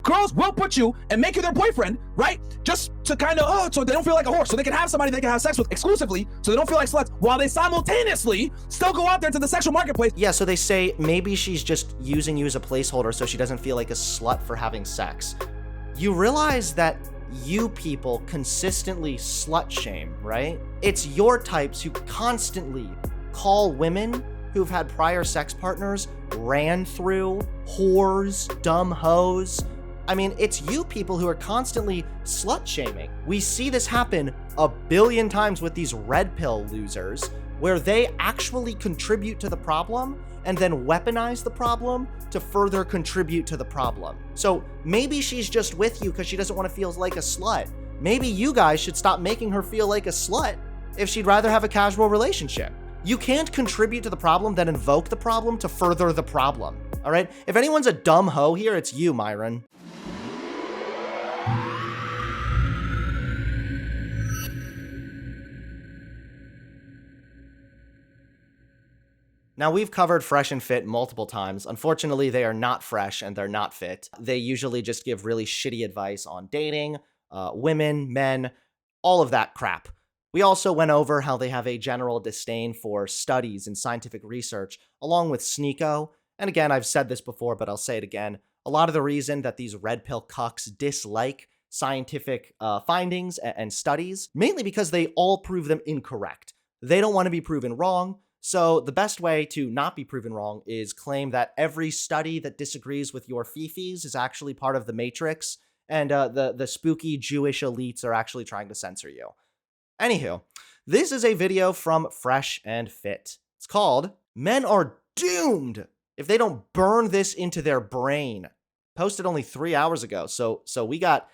girls will put you and make you their boyfriend, right? Just to kind of, so they don't feel like a horse, so they can have somebody they can have sex with exclusively, so they don't feel like sluts, while they simultaneously still go out there to the sexual marketplace. Yeah, so they say maybe she's just using you as a placeholder so she doesn't feel like a slut for having sex. You realize that you people consistently slut shame, right? It's your types who constantly call women who've had prior sex partners ran through, whores, dumb hoes. I mean, it's you people who are constantly slut shaming. We see this happen a billion times with these red pill losers, where they actually contribute to the problem and then weaponize the problem to further contribute to the problem. So maybe she's just with you because she doesn't want to feel like a slut. Maybe you guys should stop making her feel like a slut if she'd rather have a casual relationship. You can't contribute to the problem, then invoke the problem to further the problem, all right? If anyone's a dumb hoe here, it's you, Myron. Now, we've covered Fresh and Fit multiple times. Unfortunately, they are not fresh and they're not fit. They usually just give really shitty advice on dating, women, men, all of that crap. We also went over how they have a general disdain for studies and scientific research, along with Sneeko. And again, I've said this before, but I'll say it again. A lot of the reason that these red pill cucks dislike scientific findings and studies, mainly because they all prove them incorrect. They don't want to be proven wrong. So the best way to not be proven wrong is claim that every study that disagrees with your fifis is actually part of the Matrix, and the spooky Jewish elites are actually trying to censor you. Anywho, this is a video from Fresh and Fit. It's called Men Are Doomed If They Don't Burn This Into Their Brain. Posted only 3 hours ago, so we got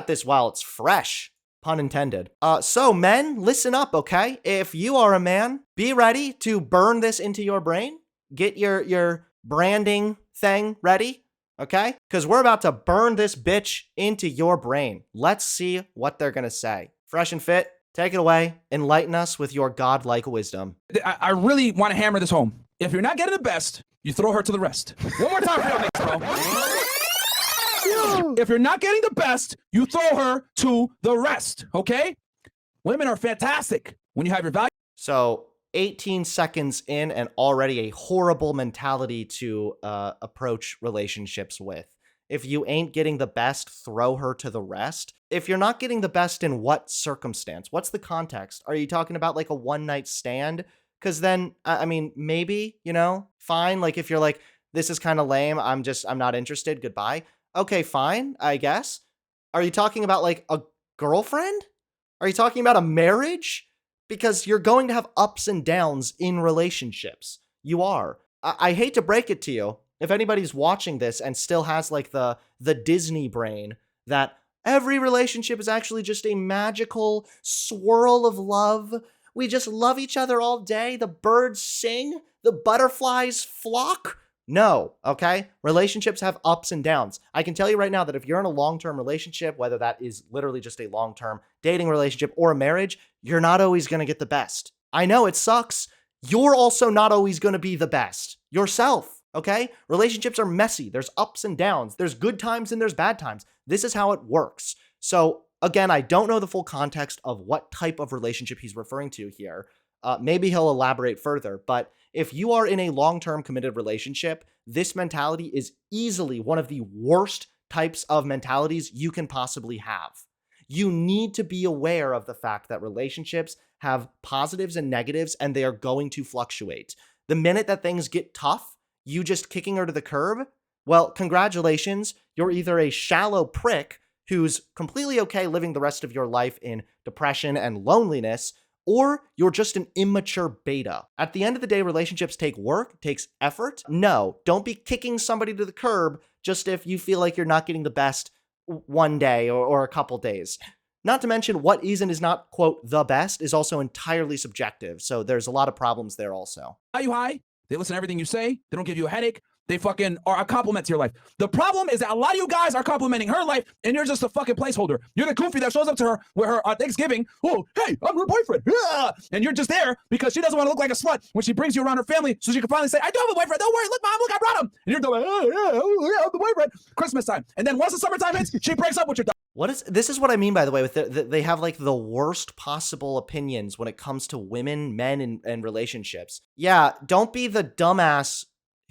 this while it's fresh, pun intended. So men, listen up, okay? If you are a man, be ready to burn this into your brain. Get your branding thing ready, okay? Because we're about to burn this bitch into your brain. Let's see what they're gonna say. Fresh and Fit, take it away. Enlighten us with your godlike wisdom. I really want to hammer this home. If you're not getting the best, you throw her to the rest. One more time for you, bro. If you're not getting the best, you throw her to the rest, okay? Women are fantastic when you have your value. So 18 seconds in and already a horrible mentality to approach relationships with. If you ain't getting the best, throw her to the rest. If you're not getting the best, in what circumstance? What's the context? Are you talking about like a one-night stand? Because then, I mean, maybe, you know, fine. Like if you're like, this is kind of lame, I'm not interested, goodbye. Okay, fine, I guess. Are you talking about like a girlfriend? Are you talking about a marriage? Because you're going to have ups and downs in relationships. You are. I hate to break it to you. If anybody's watching this and still has like the Disney brain that every relationship is actually just a magical swirl of love. We just love each other all day. The birds sing. The butterflies flock. No, okay? Relationships have ups and downs. I can tell you right now that if you're in a long-term relationship, whether that is literally just a long-term dating relationship or a marriage, you're not always going to get the best. I know it sucks. You're also not always going to be the best yourself, okay? Relationships are messy. There's ups and downs. There's good times and there's bad times. This is how it works. So again, I don't know the full context of what type of relationship he's referring to here. Maybe he'll elaborate further, but if you are in a long-term committed relationship, this mentality is easily one of the worst types of mentalities you can possibly have. You need to be aware of the fact that relationships have positives and negatives, and they are going to fluctuate. The minute that things get tough, you just kicking her to the curb, well, congratulations, you're either a shallow prick who's completely okay living the rest of your life in depression and loneliness, or you're just an immature beta. At the end of the day, relationships take work, takes effort. No, don't be kicking somebody to the curb just if you feel like you're not getting the best one day or a couple days. Not to mention what is and is not, quote, the best is also entirely subjective. So there's a lot of problems there also. Value high. They listen to everything you say. They don't give you a headache. they fucking are a compliment to your life. The problem is that a lot of you guys are complimenting her life, and you're just a fucking placeholder. You're the goofy that shows up to her with her Thanksgiving. Oh, hey, I'm her boyfriend. Yeah. And you're just there because she doesn't want to look like a slut when she brings you around her family, so she can finally say, I do have a boyfriend. Don't worry. Look, mom, look, I brought him. And you're like, I'm the boyfriend. Christmas time. And then once the summertime hits, she breaks up with your This is what I mean, by the way, with they have like the worst possible opinions when it comes to women, men, and relationships. Yeah, don't be the dumbass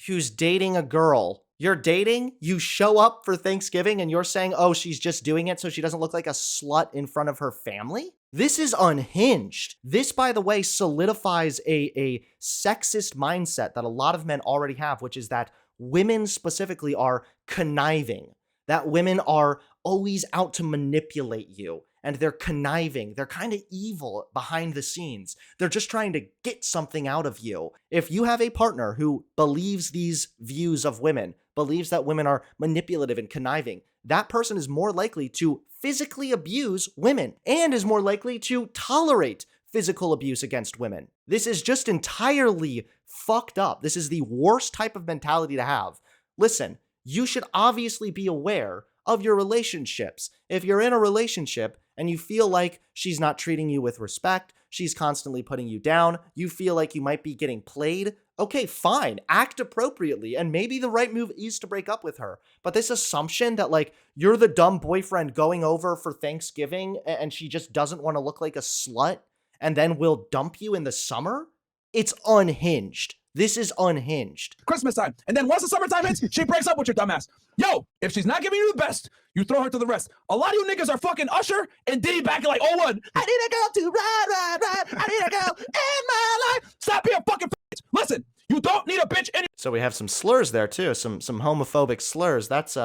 who's dating a girl. You're dating, you show up for Thanksgiving and you're saying, oh, she's just doing it so she doesn't look like a slut in front of her family? This is unhinged. This, by the way, solidifies a sexist mindset that a lot of men already have, which is that women specifically are conniving, that women are always out to manipulate you, and they're conniving. They're kind of evil behind the scenes. They're just trying to get something out of you. If you have a partner who believes these views of women, believes that women are manipulative and conniving, that person is more likely to physically abuse women and is more likely to tolerate physical abuse against women. This is just entirely fucked up. This is the worst type of mentality to have. Listen, you should obviously be aware of your relationships. If you're in a relationship and you feel like she's not treating you with respect, she's constantly putting you down, you feel like you might be getting played, okay, fine, act appropriately, and maybe the right move is to break up with her. But this assumption that like you're the dumb boyfriend going over for Thanksgiving and she just doesn't want to look like a slut and then will dump you in the summer, it's unhinged. This is unhinged. Christmas time. And then once the summertime hits, she breaks up with your dumbass. Yo, if she's not giving you the best, you throw her to the rest. A lot of you niggas are fucking Usher and Diddy back in like 01. I need a girl to ride. I need a girl in my life. Stop being fucking bitch. Listen, you don't need a bitch in your— So we have some slurs there too, some homophobic slurs. That's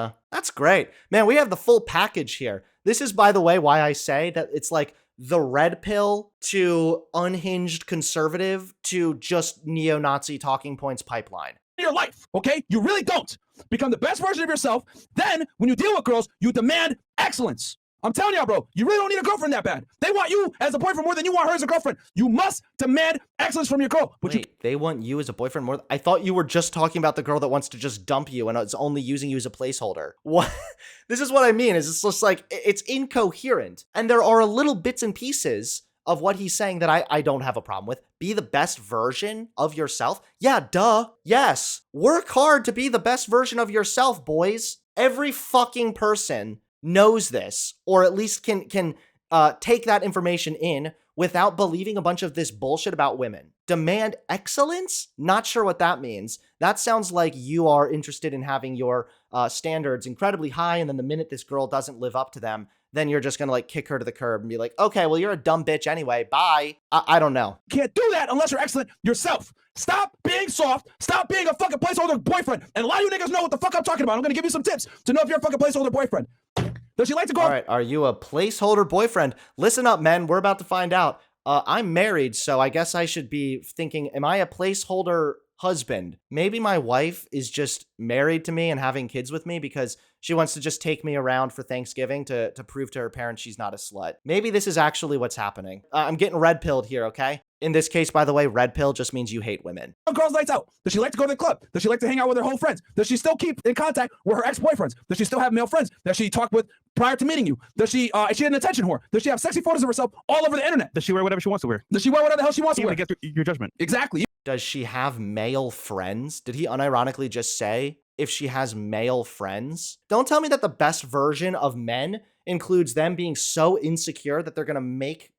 great. Man, we have the full package here. This is, by the way, why I say that it's like the red pill to unhinged conservative to just neo-Nazi talking points pipeline. your life, okay? You really don't. Become the best version of yourself. Then, when you deal with girls, you demand excellence. I'm telling y'all, bro, you really don't need a girlfriend that bad. They want you as a boyfriend more than you want her as a girlfriend. You must demand excellence from your girl. But wait, they want you as a boyfriend more? I thought you were just talking about the girl that wants to just dump you and is only using you as a placeholder. What? This is what I mean. Is it's just like, it's incoherent. And there are little bits and pieces of what he's saying that I don't have a problem with. Be the best version of yourself. Yeah, duh. Yes. Work hard to be the best version of yourself, boys. Every fucking person knows this, or at least can take that information in without believing a bunch of this bullshit about women. Demand excellence? Not sure what that means. That sounds like you are interested in having your standards incredibly high, and then the minute this girl doesn't live up to them, then you're just gonna like kick her to the curb and be like, okay, well, you're a dumb bitch anyway, bye. I don't know. Can't do that unless you're excellent yourself. Stop being soft. Stop being a fucking placeholder boyfriend. And a lot of you niggas know what the fuck I'm talking about. I'm gonna give you some tips to know if you're a fucking placeholder boyfriend. Does she like to go? All right, are you a placeholder boyfriend? Listen up, men. We're about to find out. I'm married, so I guess I should be thinking, am I a placeholder husband? Maybe my wife is just married to me and having kids with me because she wants to just take me around for Thanksgiving to prove to her parents she's not a slut. Maybe this is actually what's happening. I'm getting red-pilled here, okay? In this case, by the way, red pill just means you hate women. Girls' nights out. Does she like to go to the club? Does she like to hang out with her whole friends? Does she still keep in contact with her ex-boyfriends? Does she still have male friends that she talked with prior to meeting you? Does she, is she an attention whore? Does she have sexy photos of herself all over the internet? Does she wear whatever she wants to wear? Does she wear whatever the hell she wants to wear? Against your judgment. Exactly. Does she have male friends? Did he unironically just say if she has male friends? Don't tell me that the best version of men includes them being so insecure that they're gonna make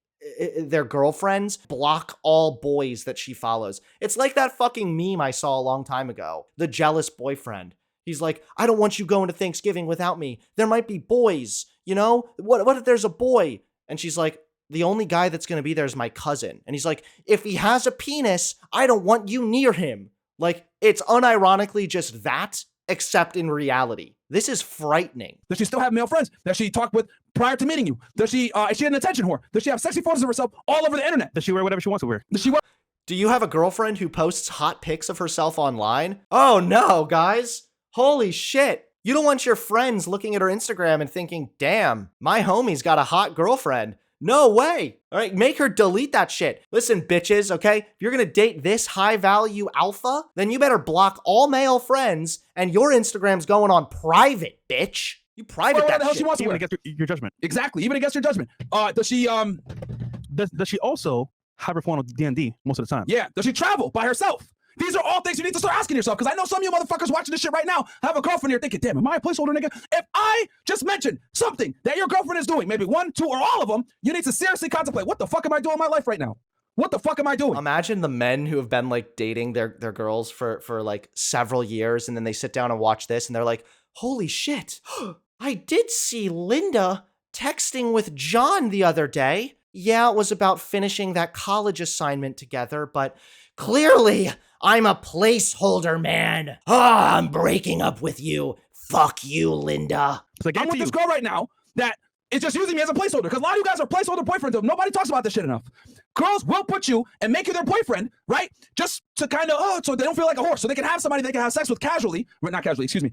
their girlfriends block all boys that she follows. It's like that fucking meme I saw a long time ago. The jealous boyfriend. He's like, I don't want you going to Thanksgiving without me. There might be boys, you know? What if there's a boy? And she's like, the only guy that's going to be there is my cousin. And he's like, if he has a penis, I don't want you near him. Like, it's unironically just that, except in reality. This is frightening. Does she still have male friends that she talked with prior to meeting you? Does she, is she an attention whore? Does she have sexy photos of herself all over the internet? Does she wear whatever she wants to wear? Does she wear? Do you have a girlfriend who posts hot pics of herself online? Oh no, guys. Holy shit. You don't want your friends looking at her Instagram and thinking, damn, my homie's got a hot girlfriend. No way. All right, make her delete that shit. Listen, bitches, okay? If you're gonna date this high value alpha, then you better block all male friends and your Instagram's going on private, bitch. You private Whatever that the hell shit. she wants to Even wear. against your judgment. Exactly, even against your judgment. Does she Does she also have her phone on D&D most of the time? Yeah. Does she travel by herself? These are all things you need to start asking yourself, because I know some of you motherfuckers watching this shit right now have a girlfriend here thinking, damn, am I a placeholder, nigga? If I just mentioned something that your girlfriend is doing, maybe one, two, or all of them, you need to seriously contemplate, what the fuck am I doing in my life right now? What the fuck am I doing? Imagine the men who have been like dating their girls for like several years, and then they sit down and watch this and they're like, holy shit, I did see Linda texting with John the other day. Yeah, it was about finishing that college assignment together, but clearly I'm a placeholder, man. I'm breaking up with you. Fuck you, Linda. It's like, I'm with this girl right now that is just using me as a placeholder, because a lot of you guys are placeholder boyfriends. Nobody talks about this shit enough. Girls will put you and make you their boyfriend, right? Just to kind of, so they don't feel like a horse, so they can have somebody they can have sex with casually, not casually, excuse me,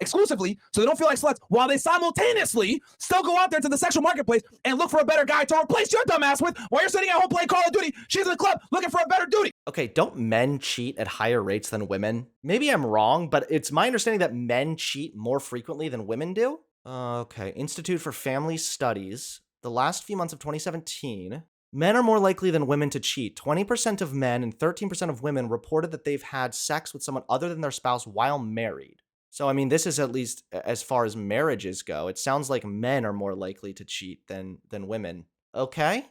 exclusively, so they don't feel like sluts, while they simultaneously still go out there to the sexual marketplace and look for a better guy to replace your dumb ass with while you're sitting at home playing Call of Duty. She's in the club looking for a better duty. Okay, don't men cheat at higher rates than women? Maybe I'm wrong, but it's my understanding that men cheat more frequently than women do. Okay, Institute for Family Studies. The last few months of 2017, men are more likely than women to cheat. 20% of men and 13% of women reported that they've had sex with someone other than their spouse while married. So, I mean, this is at least as far as marriages go. It sounds like men are more likely to cheat than women. Okay?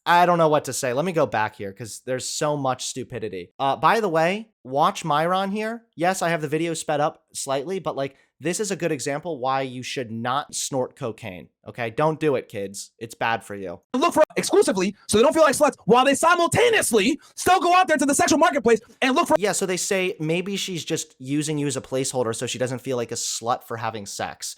I don't know what to say. Let me go back here because there's so much stupidity. By the way, watch Myron here. Yes, I have the video sped up slightly, but like, this is a good example why you should not snort cocaine. Okay, don't do it, kids. It's bad for you. Look for exclusively, so they don't feel like sluts, while they simultaneously still go out there to the sexual marketplace and look for. Yeah, so they say maybe she's just using you as a placeholder so she doesn't feel like a slut for having sex.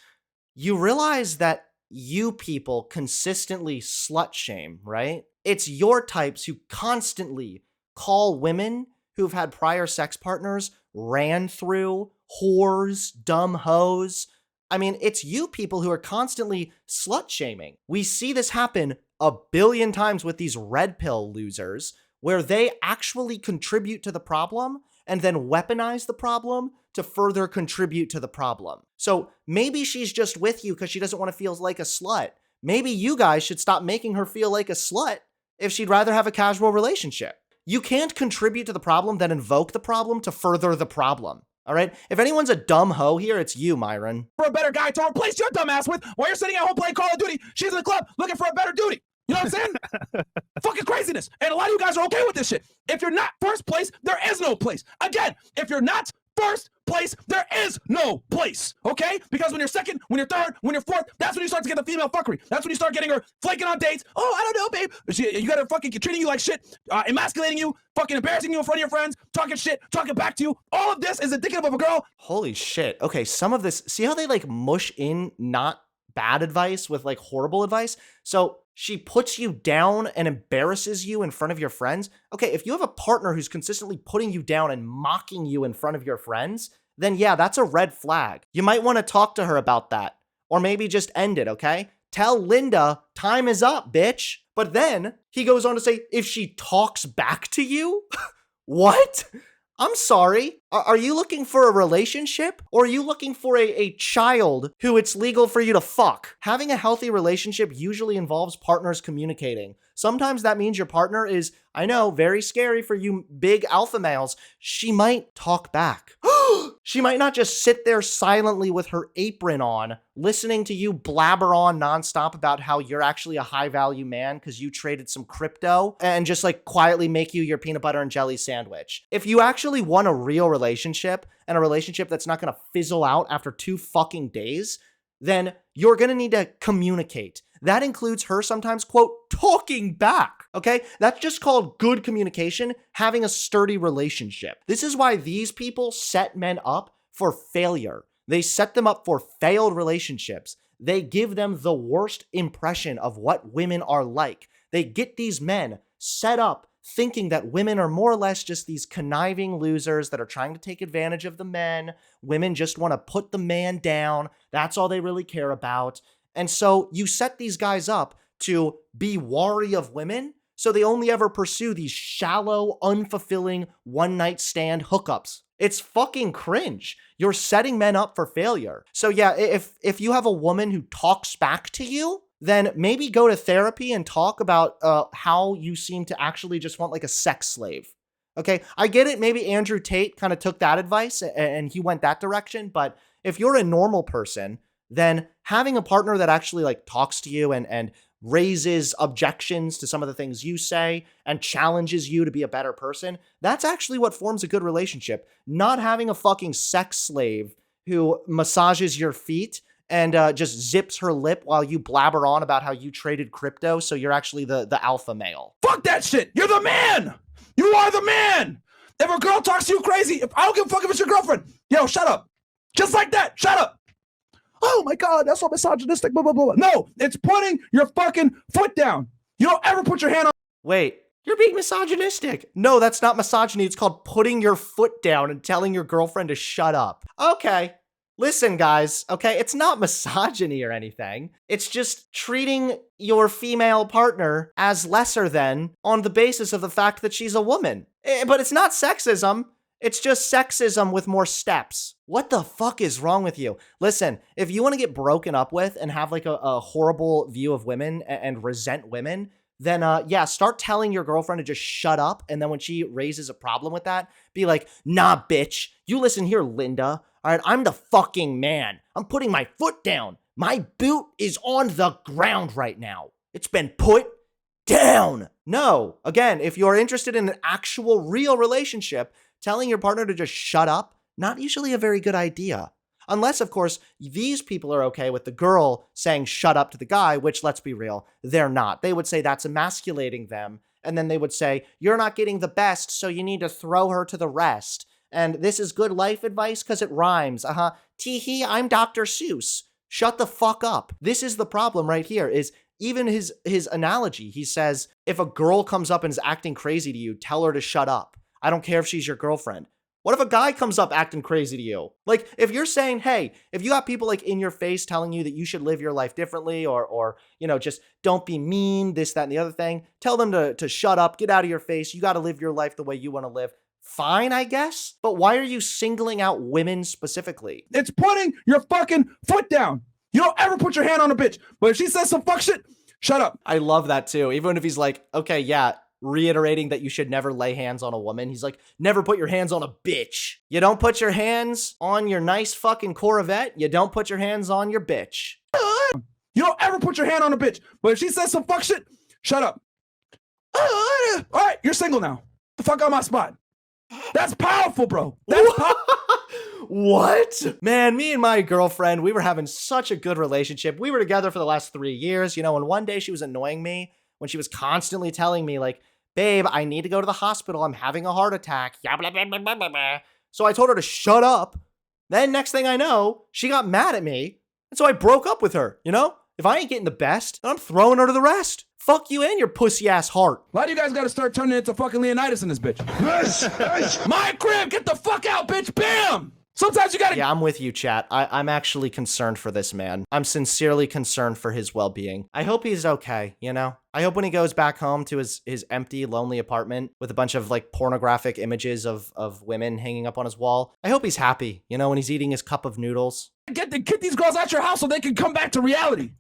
You realize that you people consistently slut shame, right? It's your types who constantly call women who've had prior sex partners ran through, whores, dumb hoes. I mean, it's you people who are constantly slut shaming. We see this happen a billion times with these red pill losers, where they actually contribute to the problem and then weaponize the problem to further contribute to the problem. So maybe she's just with you because she doesn't want to feel like a slut. Maybe you guys should stop making her feel like a slut if she'd rather have a casual relationship. You can't contribute to the problem, then invoke the problem to further the problem. All right? If anyone's a dumb hoe here, it's you, Myron. For a better guy to replace your dumb ass with while you're sitting at home playing Call of Duty. She's in the club looking for a better duty. You know what I'm saying? Fucking craziness. And a lot of you guys are okay with this shit. If you're not first place, there is no place. Again, if you're not first place, there is no place. Okay? Because when you're second, when you're third, when you're fourth, that's when you start to get the female fuckery. That's when you start getting her flaking on dates. Oh, I don't know, babe. You got her fucking treating you like shit, emasculating you, fucking embarrassing you in front of your friends, talking shit, talking back to you. All of this is indicative of a girl. Holy shit. Okay, some of this, see how they like mush in not bad advice with like horrible advice? So she puts you down and embarrasses you in front of your friends. Okay, if you have a partner who's consistently putting you down and mocking you in front of your friends, then yeah, that's a red flag. You might want to talk to her about that. Or maybe just end it, okay? Tell Linda, time is up, bitch. But then he goes on to say, if she talks back to you? What? I'm sorry. Are you looking for a relationship? Or are you looking for a child who it's legal for you to fuck? Having a healthy relationship usually involves partners communicating. Sometimes that means your partner is, I know, very scary for you big alpha males. She might talk back. She might not just sit there silently with her apron on, listening to you blabber on nonstop about how you're actually a high value man because you traded some crypto and just like quietly make you your peanut butter and jelly sandwich. If you actually want a real relationship and a relationship that's not going to fizzle out after 2 fucking days, then you're going to need to communicate. That includes her sometimes, quote, talking back, okay? That's just called good communication, having a sturdy relationship. This is why these people set men up for failure. They set them up for failed relationships. They give them the worst impression of what women are like. They get these men set up thinking that women are more or less just these conniving losers that are trying to take advantage of the men. Women just want to put the man down. That's all they really care about. And so you set these guys up to be wary of women, so they only ever pursue these shallow, unfulfilling one-night stand hookups. It's fucking cringe. You're setting men up for failure. So yeah, if you have a woman who talks back to you, then maybe go to therapy and talk about how you seem to actually just want like a sex slave. Okay, I get it. Maybe Andrew Tate kind of took that advice and he went that direction. But if you're a normal person, then having a partner that actually like talks to you and raises objections to some of the things you say and challenges you to be a better person, that's actually what forms a good relationship. Not having a fucking sex slave who massages your feet and just zips her lip while you blabber on about how you traded crypto, so you're actually the alpha male. Fuck that shit. You're the man. You are the man. If a girl talks to you crazy, I don't give a fuck if it's your girlfriend. Yo, shut up. Just like that. Shut up. Oh my God, that's so misogynistic. Blah, blah, blah. No, it's putting your fucking foot down. You don't ever put your hand on. Wait, you're being misogynistic. No, that's not misogyny. It's called putting your foot down and telling your girlfriend to shut up. Okay. Listen, guys, okay, it's not misogyny or anything. It's just treating your female partner as lesser than on the basis of the fact that she's a woman. But it's not sexism. It's just sexism with more steps. What the fuck is wrong with you? Listen, if you want to get broken up with and have like a horrible view of women and resent women, then yeah, start telling your girlfriend to just shut up. And then when she raises a problem with that, be like, nah, bitch, you listen here, Linda. All right, I'm the fucking man. I'm putting my foot down. My boot is on the ground right now. It's been put down. No, again, if you're interested in an actual real relationship, telling your partner to just shut up, not usually a very good idea. Unless, of course, these people are okay with the girl saying shut up to the guy, which, let's be real, they're not. They would say that's emasculating them. And then they would say, you're not getting the best, so you need to throw her to the rest. And this is good life advice because it rhymes. Tee-hee, I'm Dr. Seuss. Shut the fuck up. This is the problem right here, is even his analogy. He says, if a girl comes up and is acting crazy to you, tell her to shut up. I don't care if she's your girlfriend. What if a guy comes up acting crazy to you? Like, if you're saying, hey, if you got people like in your face telling you that you should live your life differently or you know, just don't be mean, this, that, and the other thing, tell them to shut up, get out of your face. You got to live your life the way you want to live. Fine, I guess. But why are you singling out women specifically? It's putting your fucking foot down. You don't ever put your hand on a bitch. But if she says some fuck shit, shut up. I love that too. Even if he's like, okay, yeah, reiterating that you should never lay hands on a woman. He's like, never put your hands on a bitch. You don't put your hands on your nice fucking Corvette. You don't put your hands on your bitch. You don't ever put your hand on a bitch. But if she says some fuck shit, shut up. All right, you're single now. The fuck out my spot. That's powerful, bro. That's What? Man, me and my girlfriend, we were having such a good relationship. We were together for the last 3 years, you know, and one day she was annoying me when she was constantly telling me like, babe, I need to go to the hospital. I'm having a heart attack. So I told her to shut up. Then next thing I know, she got mad at me. And so I broke up with her, you know? If I ain't getting the best, then I'm throwing her to the rest. Fuck you and your pussy ass heart. Why do you guys gotta start turning into fucking Leonidas in this bitch? My crib, get the fuck out, bitch, bam! Sometimes you gotta— Yeah, I'm with you, chat. I'm actually concerned for this man. I'm sincerely concerned for his well-being. I hope he's okay, you know? I hope when he goes back home to his empty, lonely apartment with a bunch of like pornographic images of women hanging up on his wall, I hope he's happy, you know, when he's eating his cup of noodles. Get these girls out your house so they can come back to reality.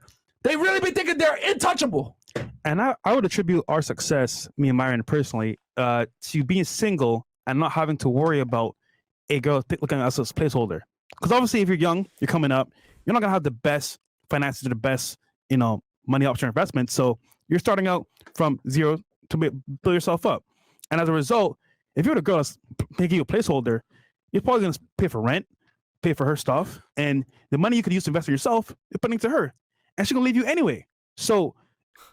They really be thinking they're untouchable. And I would attribute our success, me and Myron personally, to being single and not having to worry about a girl looking at us as a placeholder. Because obviously, if you're young, you're coming up, you're not gonna have the best finances or the best, you know, money option investment. So you're starting out from zero to build yourself up. And as a result, if you're the girl that's making you a placeholder, you're probably gonna pay for rent, pay for her stuff, and the money you could use to invest in yourself, you're putting to her, and she's gonna leave you anyway. So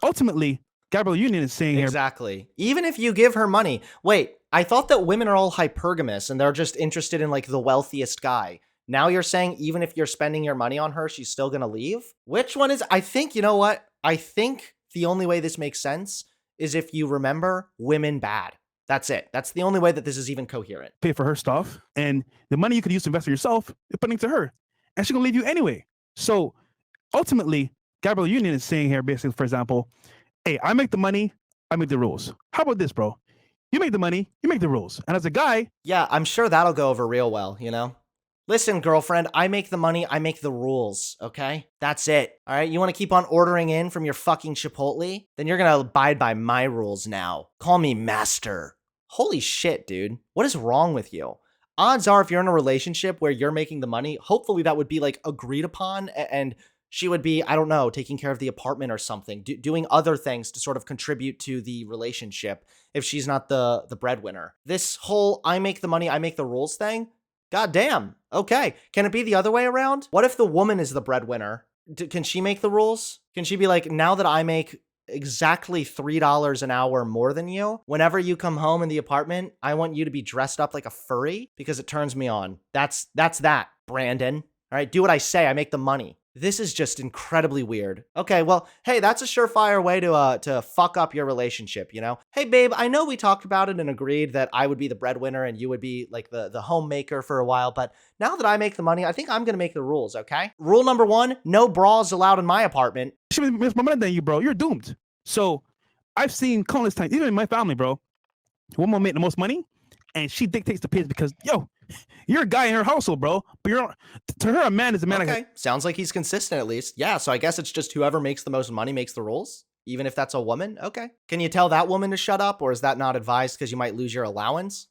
ultimately, Gabrielle Union is saying exactly. Even if you give her money. Wait, I thought that women are all hypergamous and they're just interested in like the wealthiest guy. Now you're saying even if you're spending your money on her, she's still going to leave? Which one is— I think, you know what? I think the only way this makes sense is if you remember women bad. That's it. That's the only way that this is even coherent. pay for her stuff, and the money you could use to invest in yourself, you're putting to her, and she's going to leave you anyway. So ultimately, Gabrielle Union is saying here, basically, for example, hey, I make the money, I make the rules. How about this, bro? You make the money, you make the rules. And as a guy, Yeah, I'm sure that'll go over real well, you know? Listen, girlfriend, I make the money, I make the rules, okay? That's it. All right, you want to keep on ordering in from your fucking Chipotle? Then you're going to abide by my rules now. Call me master. Holy shit, dude. What is wrong with you? Odds are, if you're in a relationship where you're making the money, hopefully that would be like agreed upon, and she would be, I don't know, taking care of the apartment or something, doing other things to sort of contribute to the relationship if she's not the breadwinner. This whole I make the money, I make the rules thing, god damn. Okay, can it be the other way around? What if the woman is the breadwinner? Can she make the rules? Can she be like, now that I make exactly $3 an hour more than you, whenever you come home in the apartment, I want you to be dressed up like a furry because it turns me on. That's that, Brandon. All right, do what I say, I make the money. This is just incredibly weird. Okay, well, hey, that's a surefire way to fuck up your relationship, you know? Hey, babe, I know we talked about it and agreed that I would be the breadwinner and you would be like the homemaker for a while, but now that I make the money, I think I'm gonna make the rules, okay? Rule number 1, no bras allowed in my apartment. she makes more money than you, bro. You're doomed. So I've seen countless times, even in my family, bro, woman make the most money and she dictates the pace because, yo, you're a guy in her household, bro. But you're to her, a man is a man. Okay, sounds like he's consistent at least. Yeah, so I guess it's just whoever makes the most money makes the rules, even if that's a woman. Okay. Can you tell that woman to shut up, or is that not advised because you might lose your allowance?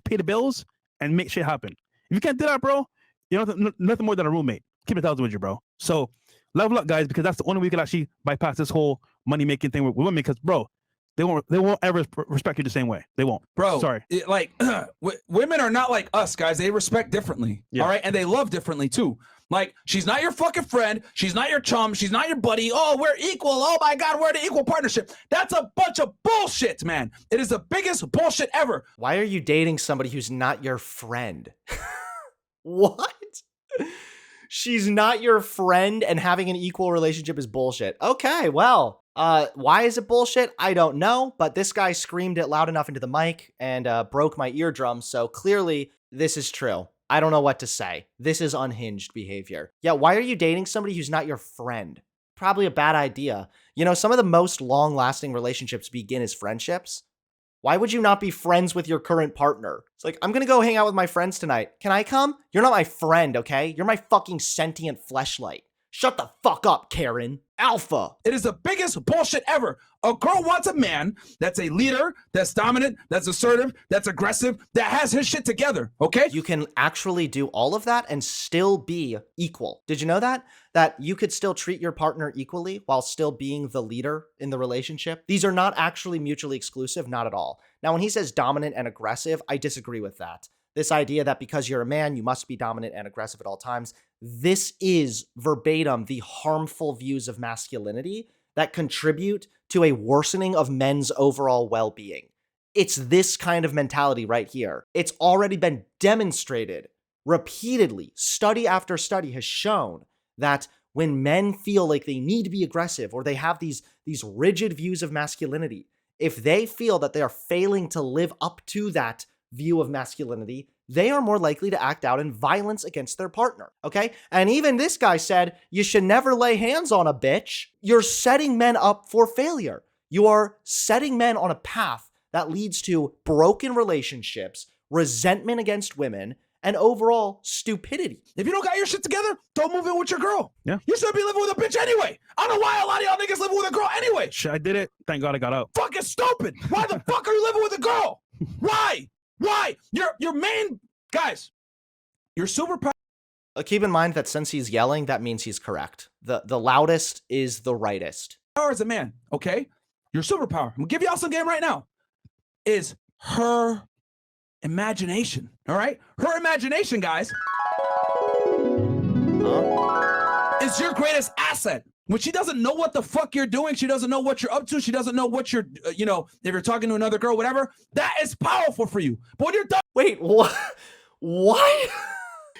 Pay the bills and make shit happen. If you can't do that, bro, you're nothing more than a roommate. Keep it 1,000 with you, bro. So level up, guys, because that's the only way we can actually bypass this whole money making thing with women. Because, bro, they won't ever respect you the same way. They won't. Bro, sorry. Women are not like us, guys. They respect differently. Yeah. All right. And they love differently too. Like, she's not your fucking friend. She's not your chum. She's not your buddy. Oh, we're equal. Oh my God, we're in an equal partnership. That's a bunch of bullshit, man. It is the biggest bullshit ever. Why are you dating somebody who's not your friend? What? She's not your friend and having an equal relationship is bullshit. Okay, well, why is it bullshit? I don't know, but this guy screamed it loud enough into the mic and broke my eardrum, so clearly this is true. I don't know what to say. This is unhinged behavior. Yeah, why are you dating somebody who's not your friend? Probably a bad idea. You know, some of the most long-lasting relationships begin as friendships. Why would you not be friends with your current partner? It's like, I'm gonna go hang out with my friends tonight. Can I come? You're not my friend, okay? You're my fucking sentient fleshlight. Shut the fuck up, Karen. Alpha. It is the biggest bullshit ever. A girl wants a man that's a leader, that's dominant, that's assertive, that's aggressive, that has his shit together, okay? You can actually do all of that and still be equal. Did you know that? That you could still treat your partner equally while still being the leader in the relationship? These are not actually mutually exclusive, not at all. Now, when he says dominant and aggressive, I disagree with that. This idea that because you're a man, you must be dominant and aggressive at all times. This is verbatim the harmful views of masculinity that contribute to a worsening of men's overall well-being. It's this kind of mentality right here. It's already been demonstrated repeatedly. Study after study has shown that when men feel like they need to be aggressive or they have these rigid views of masculinity, if they feel that they are failing to live up to that view of masculinity, they are more likely to act out in violence against their partner, okay? And even this guy said, you should never lay hands on a bitch. You're setting men up for failure. You are setting men on a path that leads to broken relationships, resentment against women, and overall stupidity. If you don't got your shit together, don't move in with your girl. Yeah. You should be living with a bitch anyway. I don't know why a lot of y'all niggas living with a girl anyway. Shit, I did it. Thank God I got out. Fucking stupid. Why the fuck are you living with a girl? Why? Why? Your main guys, your superpower. Keep in mind that since he's yelling, that means he's correct. The loudest is the rightest. As a man, okay? Your superpower, I'm gonna give y'all some game right now, is her imagination, all right? Her imagination, guys, is your greatest asset. When she doesn't know what the fuck you're doing, she doesn't know what you're up to, she doesn't know what you're, if you're talking to another girl, whatever, that is powerful for you. But when you're done. Wait, what? What?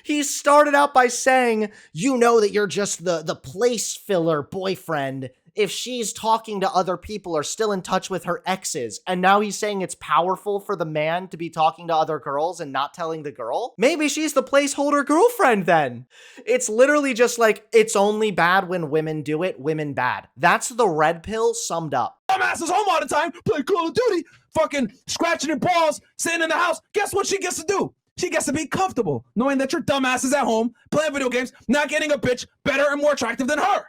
He started out by saying, you know that you're just the place filler boyfriend if she's talking to other people or still in touch with her exes, and now he's saying it's powerful for the man to be talking to other girls and not telling the girl? Maybe she's the placeholder girlfriend then. It's literally just like, it's only bad when women do it, women bad. That's the red pill summed up. Dumbass is home all the time, play Call of Duty, fucking scratching her balls, sitting in the house. Guess what she gets to do? She gets to be comfortable, knowing that your dumbass is at home, playing video games, not getting a bitch better and more attractive than her.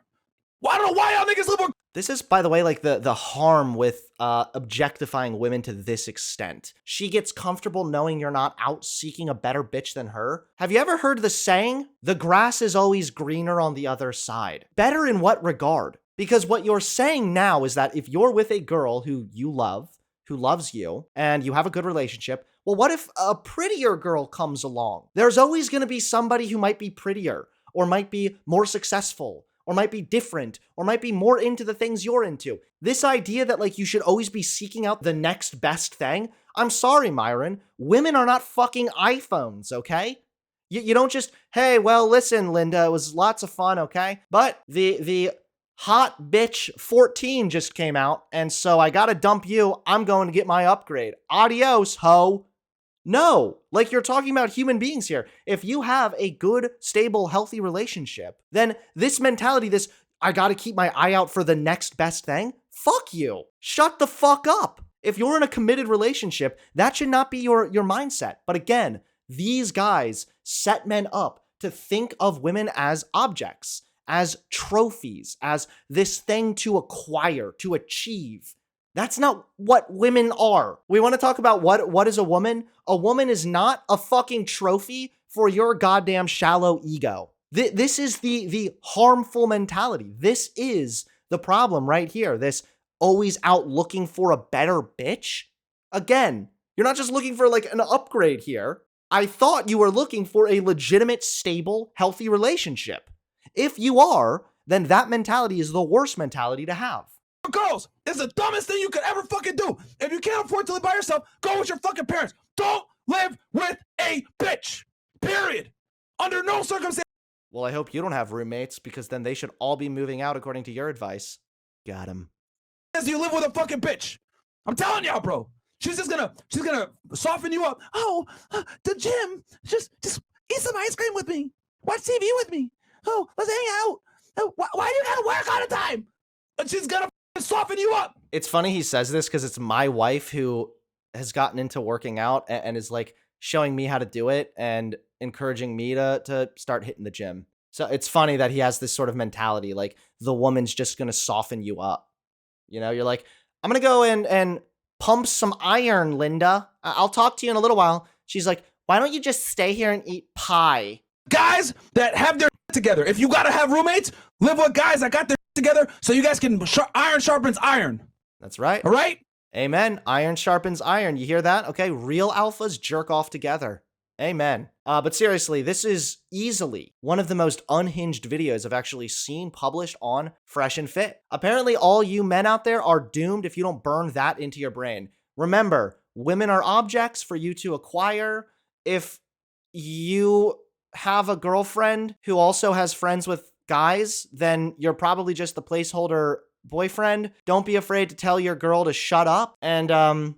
Well, I don't know why y'all niggas live with. This is, by the way, like the harm with objectifying women to this extent. She gets comfortable knowing you're not out seeking a better bitch than her. Have you ever heard the saying, the grass is always greener on the other side? Better in what regard? Because what you're saying now is that if you're with a girl who you love, who loves you, and you have a good relationship, well, what if a prettier girl comes along? There's always going to be somebody who might be prettier, or might be more successful, or might be different, or might be more into the things you're into. This idea that like you should always be seeking out the next best thing, I'm sorry, Myron, women are not fucking iPhones, okay? You don't just, hey, well, listen, Linda, it was lots of fun, okay? But the hot bitch 14 just came out, and so I gotta dump you. I'm going to get my upgrade. Adios, ho. No, like you're talking about human beings here. If you have a good, stable, healthy relationship, then this mentality, this, I gotta keep my eye out for the next best thing, fuck you. Shut the fuck up. If you're in a committed relationship, that should not be your mindset. But again, these guys set men up to think of women as objects, as trophies, as this thing to acquire, to achieve. That's not what women are. We want to talk about what is a woman? A woman is not a fucking trophy for your goddamn shallow ego. This is the harmful mentality. This is the problem right here. This always out looking for a better bitch. Again, you're not just looking for like an upgrade here. I thought you were looking for a legitimate, stable, healthy relationship. If you are, then that mentality is the worst mentality to have. Girls, it's the dumbest thing you could ever fucking do. If you can't afford to live by yourself, go with your fucking parents. Don't live with a bitch. Period. Under no circumstance. Well, I hope you don't have roommates, because then they should all be moving out according to your advice. Got him. You live with a fucking bitch. I'm telling y'all, bro. She's gonna soften you up. Oh, the gym. Just eat some ice cream with me. Watch TV with me. Oh, let's hang out. Oh, why do you gotta work all the time? And she's gonna soften you up. It's funny he says this because it's my wife who has gotten into working out and is like showing me how to do it and encouraging me to start hitting the gym. So it's funny that he has this sort of mentality, like the woman's just gonna soften you up. You know, you're like, I'm gonna go and pump some iron, Linda. I'll talk to you in a little while. She's like, why don't you just stay here and eat pie? Guys that have their together. If you gotta have roommates, live with guys that got their together so you guys can iron sharpens iron. That's right. All right? Amen. Iron sharpens iron. You hear that? Okay, real alphas jerk off together. Amen. But seriously, this is easily one of the most unhinged videos I've actually seen published on Fresh and Fit. Apparently, all you men out there are doomed if you don't burn that into your brain. Remember, women are objects for you to acquire. If you have a girlfriend who also has friends with guys, then you're probably just the placeholder boyfriend. Don't be afraid to tell your girl to shut up. And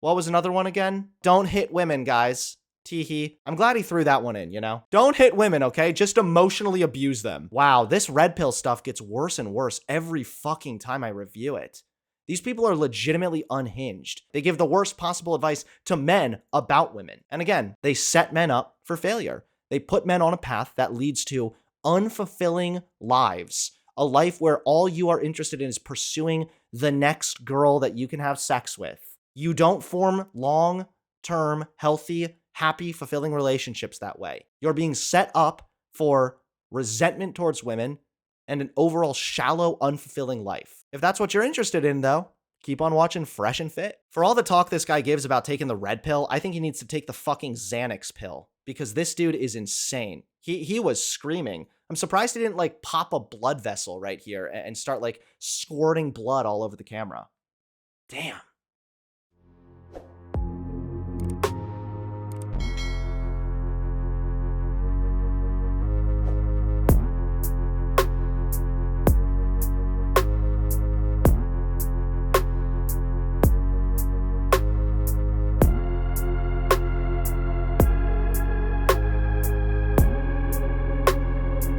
what was another one again? Don't hit women, guys. Teehee. I'm glad he threw that one in, you know? Don't hit women, okay? Just emotionally abuse them. Wow, this red pill stuff gets worse and worse every fucking time I review it. These people are legitimately unhinged. They give the worst possible advice to men about women. And again, they set men up for failure. They put men on a path that leads to unfulfilling lives. A life where all you are interested in is pursuing the next girl that you can have sex with. You don't form long-term, healthy, happy, fulfilling relationships that way. You're being set up for resentment towards women and an overall shallow, unfulfilling life. If that's what you're interested in, though, keep on watching Fresh and Fit. For all the talk this guy gives about taking the red pill, I think he needs to take the fucking Xanax pill, because this dude is insane. He was screaming. I'm surprised he didn't like pop a blood vessel right here and start like squirting blood all over the camera. Damn.